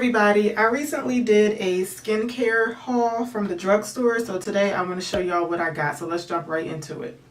everybody, I recently did a skincare haul from the drugstore, so today I'm going to show y'all what I got, so let's jump right into it.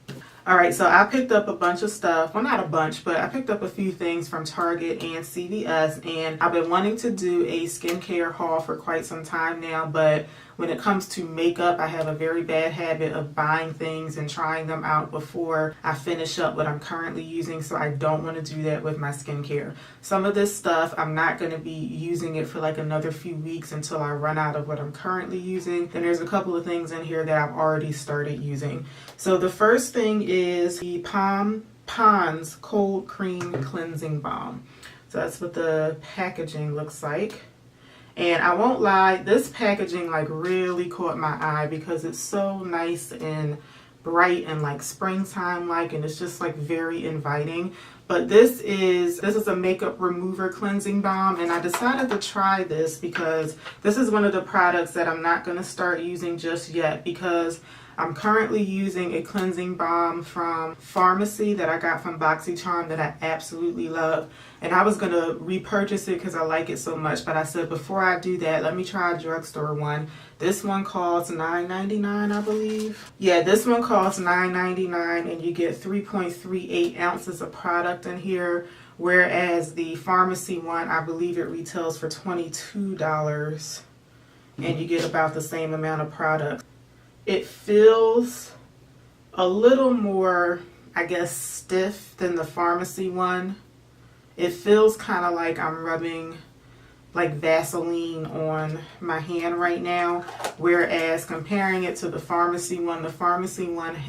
Alright, so I picked up a bunch of stuff, well not a bunch, but I picked up a few things from Target and CVS, and I've been wanting to do a skincare haul for quite some time now, but when it comes to makeup, I have a very bad habit of buying things and trying them out before I finish up what I'm currently using, so I don't want to do that with my skincare. Some of this stuff, I'm not going to be using it for like another few weeks until I run out of what I'm currently using. And there's a couple of things in here that I've already started using. So the first thing is the Pond's Cold Cream Cleansing Balm. So that's what the packaging looks like. And I won't lie, this packaging like really caught my eye because it's so nice and bright and like springtime like, and it's just like very inviting. But this is a makeup remover cleansing balm, and I decided to try this because this is one of the products that I'm not going to start using just yet, because I'm currently using a cleansing balm from Pharmacy that I got from BoxyCharm that I absolutely love. And I was going to repurchase it because I like it so much. But I said, before I do that, let me try a drugstore one. This one costs $9.99, I believe. Yeah, this one costs $9.99, and you get 3.38 ounces of product in here. Whereas the Pharmacy one, I believe it retails for $22. And you get about the same amount of product. It feels a little more, I guess, stiff than the Pharmacy one. It feels kind of like I'm rubbing like Vaseline on my hand right now. Whereas comparing it to the Pharmacy one,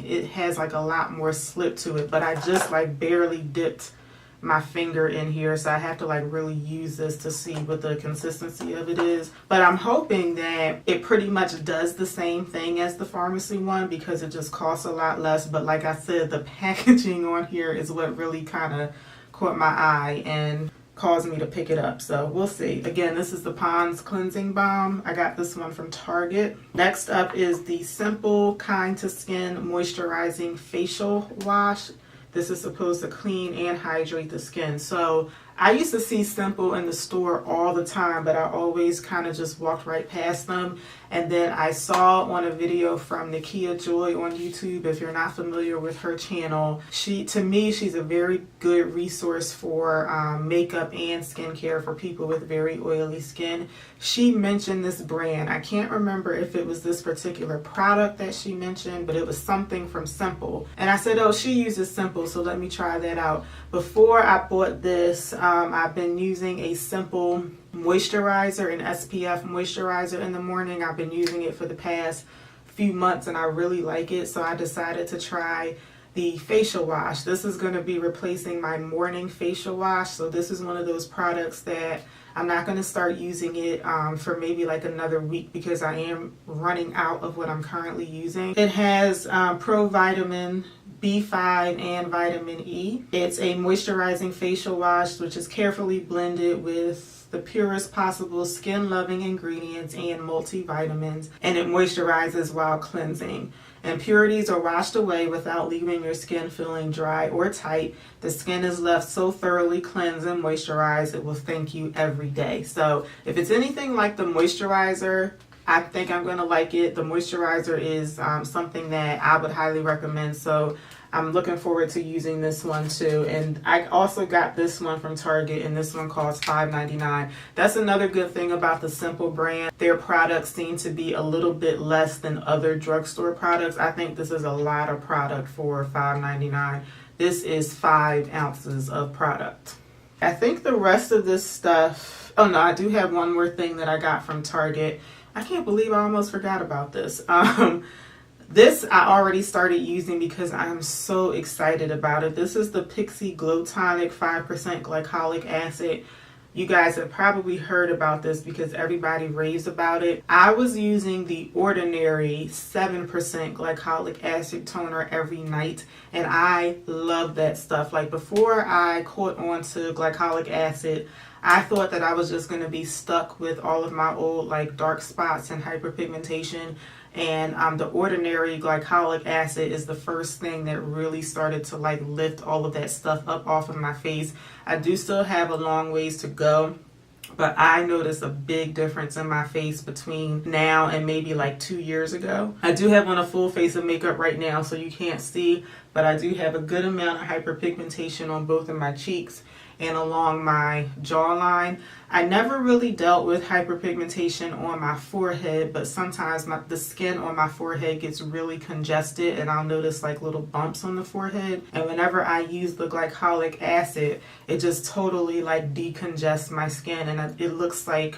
it has like a lot more slip to it. But I just like barely dipped my finger in here, so I have to like really use this to see what the consistency of it is. But I'm hoping that it pretty much does the same thing as the Pharmacy one because it just costs a lot less. But like I said, the packaging on here is what really kind of caught my eye and caused me to pick it up. So we'll see. Again, this is the Pond's Cleansing Balm. I got this one from Target. Next up is the Simple Kind to Skin Moisturizing Facial Wash. This is supposed to clean and hydrate the skin. So I used to see Simple in the store all the time, but I always kind of just walked right past them. And then I saw on a video from Nakia Joy on YouTube. If you're not familiar with her channel, to me, she's a very good resource for makeup and skincare for people with very oily skin. She mentioned this brand. I can't remember if it was this particular product that she mentioned, but it was something from Simple. And I said, oh, she uses Simple, so let me try that out. Before I bought this, I've been using a Simple moisturizer, an SPF moisturizer in the morning. I've been using it for the past few months and I really like it, so I decided to try the facial wash. This is going to be replacing my morning facial wash, so this is one of those products that I'm not going to start using it for maybe like another week because I am running out of what I'm currently using. It has provitamin B5 and vitamin E. It's a moisturizing facial wash which is carefully blended with the purest possible skin-loving ingredients and multivitamins, and it moisturizes while cleansing. Impurities are washed away without leaving your skin feeling dry or tight. The skin is left so thoroughly cleansed and moisturized, it will thank you every day. So if it's anything like the moisturizer, I think I'm going to like it. The moisturizer is something that I would highly recommend. So I'm looking forward to using this one too. And I also got this one from Target, and this one costs $5.99. That's another good thing about the Simple brand. Their products seem to be a little bit less than other drugstore products. I think this is a lot of product for $5.99. This is 5 ounces of product. I think the rest of this stuff, oh no, I do have one more thing that I got from Target. I can't believe I almost forgot about this. This I already started using because I'm so excited about it. This is the Pixi Glow Tonic 5% glycolic acid. You guys have probably heard about this because everybody raves about it. I was using the ordinary 7% glycolic acid toner every night, and I love that stuff. Like before I caught on to glycolic acid, I thought that I was just going to be stuck with all of my old like dark spots and hyperpigmentation. And the ordinary glycolic acid is the first thing that really started to like lift all of that stuff up off of my face. I do still have a long ways to go but I noticed a big difference in my face between now and maybe like 2 years ago. I do have on a full face of makeup right now, so you can't see, but I do have a good amount of hyperpigmentation on both of my cheeks and along my jawline. I never really dealt with hyperpigmentation on my forehead, but sometimes the skin on my forehead gets really congested and I'll notice like little bumps on the forehead. And whenever I use the glycolic acid, it just totally like decongests my skin and it looks like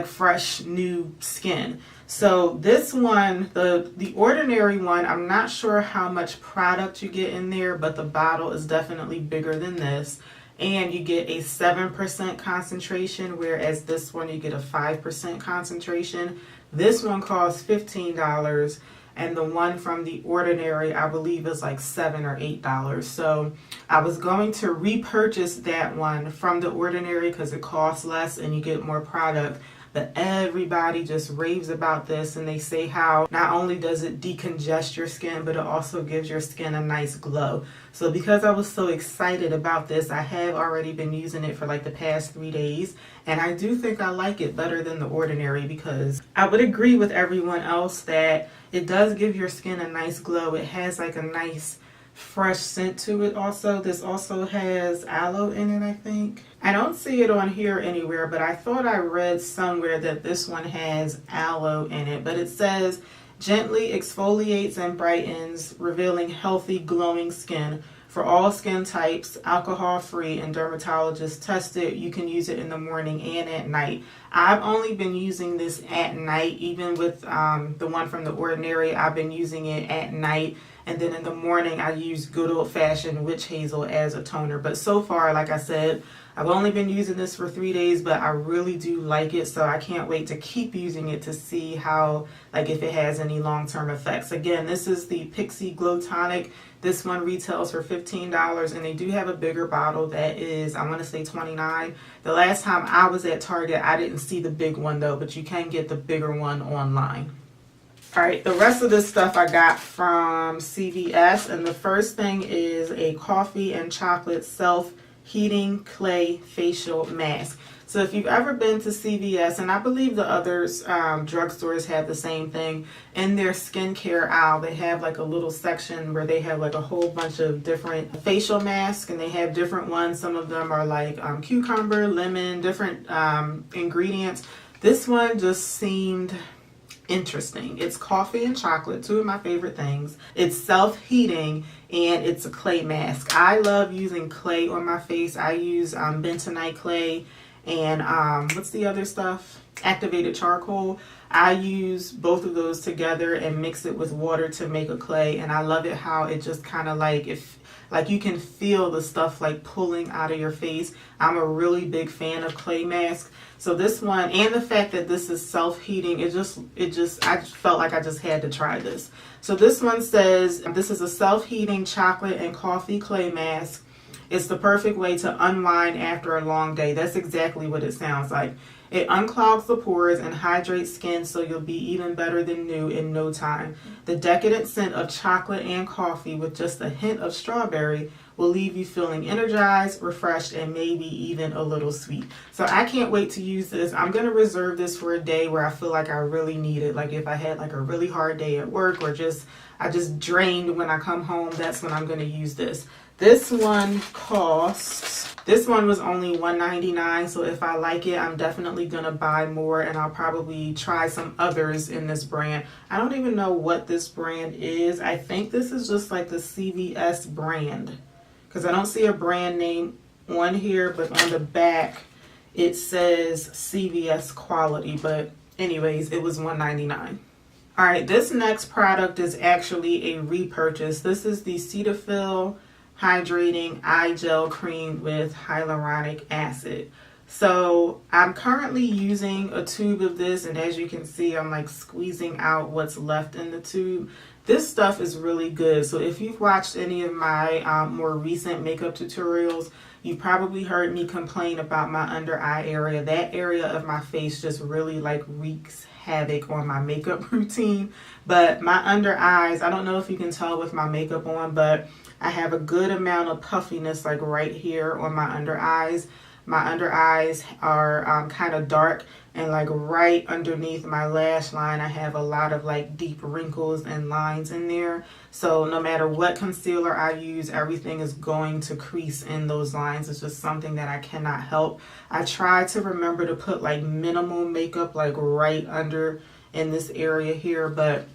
fresh new skin. So this one, the ordinary one, I'm not sure how much product you get in there, but the bottle is definitely bigger than this. And you get a 7% concentration, whereas this one you get a 5% concentration. This one costs $15, and the one from the ordinary I believe is like $7 or $8. So I was going to repurchase that one from the ordinary because it costs less and you get more product. But everybody just raves about this, and they say how not only does it decongest your skin, but it also gives your skin a nice glow. So because I was so excited about this, I have already been using it for like the past 3 days, and I do think I like it better than the ordinary, because I would agree with everyone else that it does give your skin a nice glow. It has like a nice fresh scent to it also. This also has aloe in it, I think. I don't see it on here anywhere, but I thought I read somewhere that this one has aloe in it. But it says gently exfoliates and brightens, revealing healthy, glowing skin for all skin types, alcohol-free and dermatologist tested. You can use it in the morning and at night. I've only been using this at night. Even with the one from the ordinary, I've been using it at night. And then in the morning, I use good old-fashioned witch hazel as a toner. But so far, like I said, I've only been using this for 3 days, but I really do like it. So I can't wait to keep using it to see how, like, if it has any long-term effects. Again, this is the Pixi Glow Tonic. This one retails for $15, and they do have a bigger bottle that is, I want to say $29. The last time I was at Target, I didn't see the big one though, but you can get the bigger one online. Alright, the rest of this stuff I got from CVS, and the first thing is a coffee and chocolate self-heating clay facial mask. So if you've ever been to CVS, and I believe the others drugstores have the same thing, in their skincare aisle they have like a little section where they have like a whole bunch of different facial masks, and they have different ones. Some of them are like cucumber, lemon, different ingredients. This one just seemed interesting. It's coffee and chocolate, two of my favorite things. It's self-heating and it's a clay mask. I love using clay on my face. I use bentonite clay and what's the other stuff? Activated charcoal. I use both of those together and mix it with water to make a clay, and I love it how it just kind of like, if like you can feel the stuff like pulling out of your face. I'm a really big fan of clay masks. So this one, and the fact that this is self-heating, I just felt like I just had to try this. So this one says, this is a self-heating chocolate and coffee clay mask. It's the perfect way to unwind after a long day. That's exactly what it sounds like. It unclogs the pores and hydrates skin so you'll be even better than new in no time. The decadent scent of chocolate and coffee with just a hint of strawberry will leave you feeling energized, refreshed, and maybe even a little sweet. So I can't wait to use this. I'm going to reserve this for a day where I feel like I really need it. Like if I had like a really hard day at work, or I just drained when I come home, that's when I'm going to use this. This one was only $1.99, so if I like it, I'm definitely going to buy more, and I'll probably try some others in this brand. I don't even know what this brand is. I think this is just like the CVS brand, because I don't see a brand name on here, but on the back it says CVS quality. But anyways, it was $1.99. Alright, this next product is actually a repurchase. This is the Cetaphil Hydrating Eye Gel Cream with Hyaluronic Acid. So I'm currently using a tube of this, and as you can see, I'm like squeezing out what's left in the tube. This stuff is really good. So if you've watched any of my more recent makeup tutorials, you probably heard me complain about my under eye area. That area of my face just really like wreaks havoc on my makeup routine. But my under eyes, I don't know if you can tell with my makeup on, but I have a good amount of puffiness like right here on my under eyes. My under eyes are kind of dark, and like right underneath my lash line I have a lot of like deep wrinkles and lines in there. So no matter what concealer I use, everything is going to crease in those lines. It's just something that I cannot help. I try to remember to put like minimal makeup like right under in this area here, but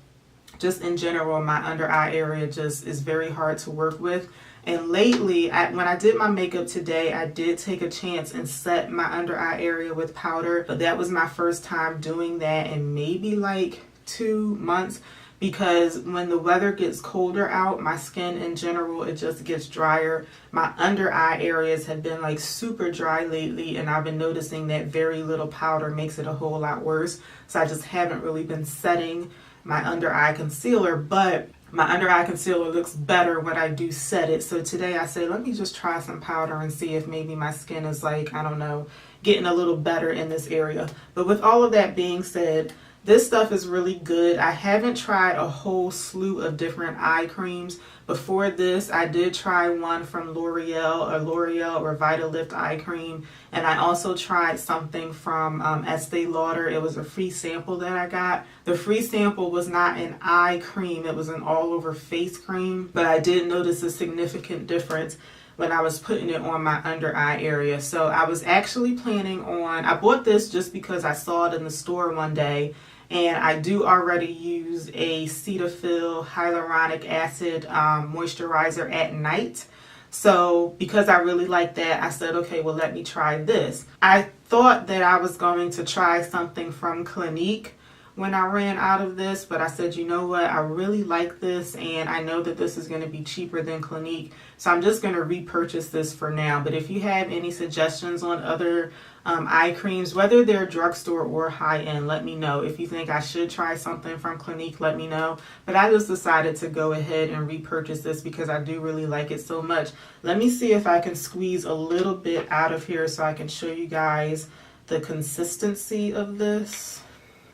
just in general my under eye area just is very hard to work with. And lately, when I did my makeup today, I did take a chance and set my under eye area with powder. But that was my first time doing that in maybe like 2 months. Because when the weather gets colder out, my skin in general, it just gets drier. My under eye areas have been like super dry lately. And I've been noticing that very little powder makes it a whole lot worse. So I just haven't really been setting my under eye concealer. But my under eye concealer looks better when I do set it. So today I said, let me just try some powder and see if maybe my skin is like, I don't know, getting a little better in this area. But with all of that being said, this stuff is really good. I haven't tried a whole slew of different eye creams. Before this, I did try one from L'Oreal or Vitalift eye cream. And I also tried something from Estee Lauder. It was a free sample that I got. The free sample was not an eye cream. It was an all over face cream. But I did notice a significant difference when I was putting it on my under eye area. So I was actually planning on, I bought this just because I saw it in the store one day. And I do already use a Cetaphil hyaluronic acid moisturizer at night. So because I really like that, I said, okay, well, let me try this. I thought that I was going to try something from Clinique when I ran out of this, but I said, you know what, I really like this, and I know that this is going to be cheaper than Clinique, so I'm just going to repurchase this for now. But if you have any suggestions on other eye creams, whether they're drugstore or high-end, let me know. If you think I should try something from Clinique, let me know. But I just decided to go ahead and repurchase this because I do really like it so much. Let me see if I can squeeze a little bit out of here so I can show you guys the consistency of this.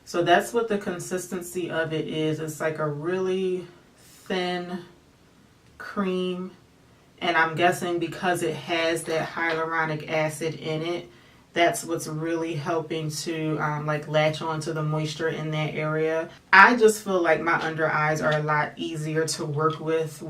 So that's what the consistency of it is. It's like a really thin cream. And I'm guessing because it has that hyaluronic acid in it, that's what's really helping to like latch onto the moisture in that area. I just feel like my under eyes are a lot easier to work with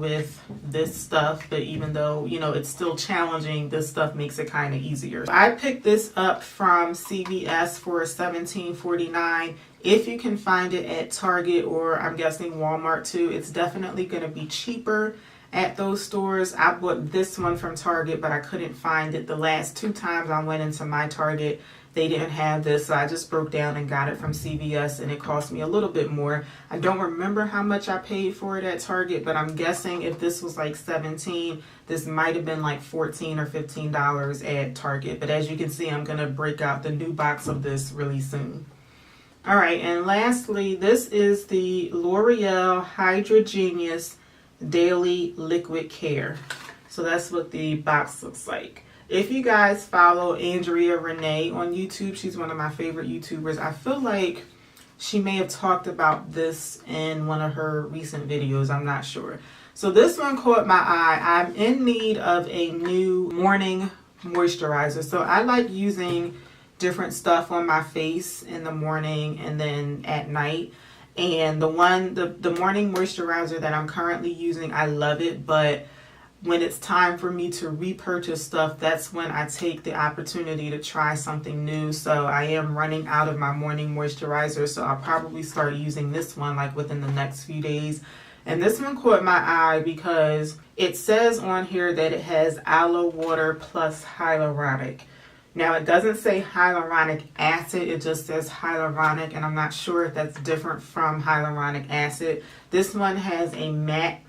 this stuff. But even though, you know, it's still challenging, this stuff makes it kind of easier. I picked this up from CVS for $17.49. If you can find it at Target or I'm guessing Walmart too, it's definitely going to be cheaper at those stores. I bought this one from Target, but I couldn't find it. The last 2 times I went into my Target, they didn't have this, so I just broke down and got it from CVS, and it cost me a little bit more. I don't remember how much I paid for it at Target, but I'm guessing if this was like $17, this might have been like $14 or $15 at Target. But as you can see, I'm going to break out the new box of this really soon. All right, and lastly, this is the L'Oreal Hydra Genius Daily Liquid Care. So that's what the box looks like. If you guys follow Andrea Renee on YouTube, she's one of my favorite YouTubers. I feel like she may have talked about this in one of her recent videos. I'm not sure. So this one caught my eye. I'm in need of a new morning moisturizer. So I like using different stuff on my face in the morning and then at night. And the morning moisturizer that I'm currently using, I love it, but when it's time for me to repurchase stuff, that's when I take the opportunity to try something new. So I am running out of my morning moisturizer, so I'll probably start using this one like within the next few days. And this one caught my eye because it says on here that it has aloe water plus hyaluronic. Now, it doesn't say hyaluronic acid, it just says hyaluronic, and I'm not sure if that's different from hyaluronic acid. This one has a matte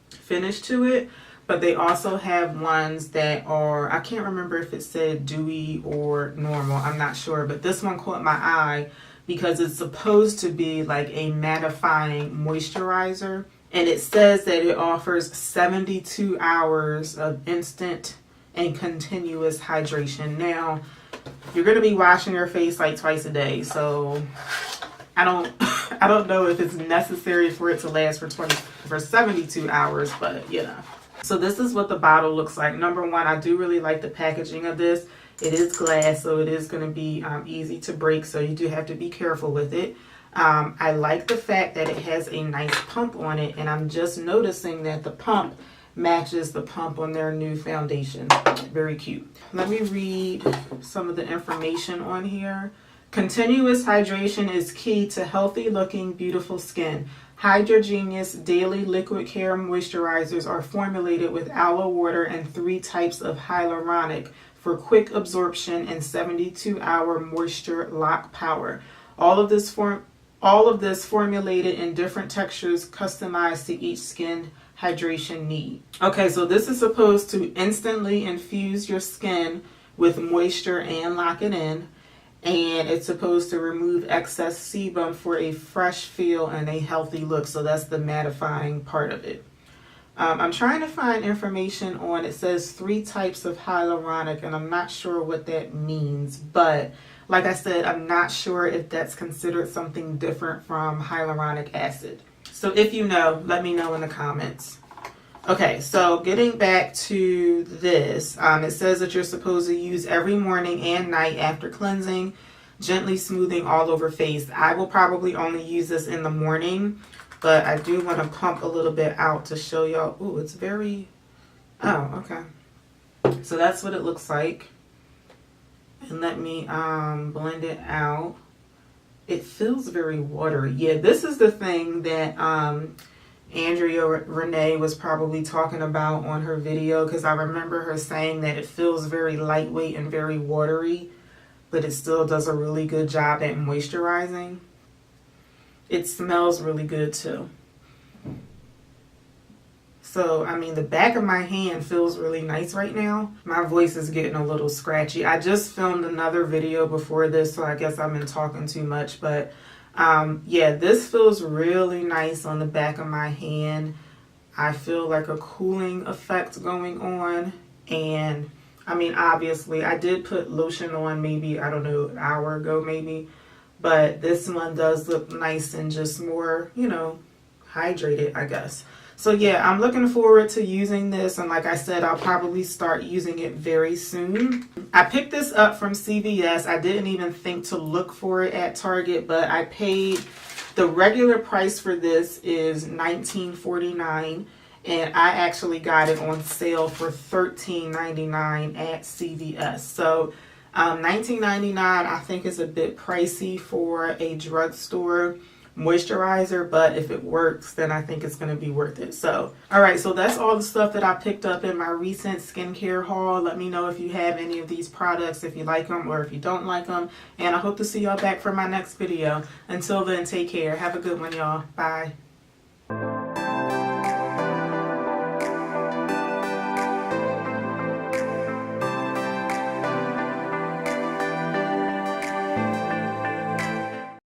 finish to it, but they also have ones that are, I can't remember if it said dewy or normal, I'm not sure, but this one caught my eye because it's supposed to be like a mattifying moisturizer, and it says that it offers 72 hours of instant and continuous hydration. Now, you're going to be washing your face like twice a day, so I don't know if it's necessary for it to last for 72 hours, but you know. So this is what the bottle looks like. Number one, I do really like the packaging of this. It is glass, so it is going to be easy to break, so you do have to be careful with it. I like the fact that it has a nice pump on it, and I'm just noticing that the pump matches the pump on their new foundation. Very cute. Let me read some of the information on here. Continuous hydration is key to healthy looking, beautiful skin. Hydra Genius Daily Liquid Care Moisturizers are formulated with aloe water and 3 types of hyaluronic for quick absorption and 72-hour moisture lock power. All of this formulated in different textures customized to each skin hydration need. Okay, so this is supposed to instantly infuse your skin with moisture and lock it in. And it's supposed to remove excess sebum for a fresh feel and a healthy look. So that's the mattifying part of it. I'm trying to find information on, it says 3 types of hyaluronic, and I'm not sure what that means. But like I said, I'm not sure if that's considered something different from hyaluronic acid. So if you know, let me know in the comments. Okay, so getting back to this, it says that you're supposed to use every morning and night after cleansing, gently smoothing all over face. I will probably only use this in the morning, but I do want to pump a little bit out to show y'all. Ooh, it's very, oh, okay. So that's what it looks like. And let me blend it out. It feels very watery. Yeah, this is the thing that Andrea Renee was probably talking about on her video, because I remember her saying that it feels very lightweight and very watery, but it still does a really good job at moisturizing. It smells really good too. So, I mean, the back of my hand feels really nice right now. My voice is getting a little scratchy. I just filmed another video before this, so I guess I've been talking too much, but yeah, this feels really nice on the back of my hand. I feel like a cooling effect going on. And I mean, obviously I did put lotion on maybe, I don't know, an hour ago maybe, but this one does look nice and just more, you know, hydrated, I guess. So yeah, I'm looking forward to using this, and like I said, I'll probably start using it very soon. I picked this up from CVS. I didn't even think to look for it at Target, but I paid, the regular price for this is $19.49, and I actually got it on sale for $13.99 at CVS. So $19.99 I think is a bit pricey for a drugstore moisturizer, but if it works, then I think it's going to be worth it. So alright, so that's all the stuff that I picked up in my recent skincare haul. Let me know if you have any of these products, if you like them or if you don't like them, and I hope to see y'all back for my next video. Until then, take care. Have a good one, y'all. Bye.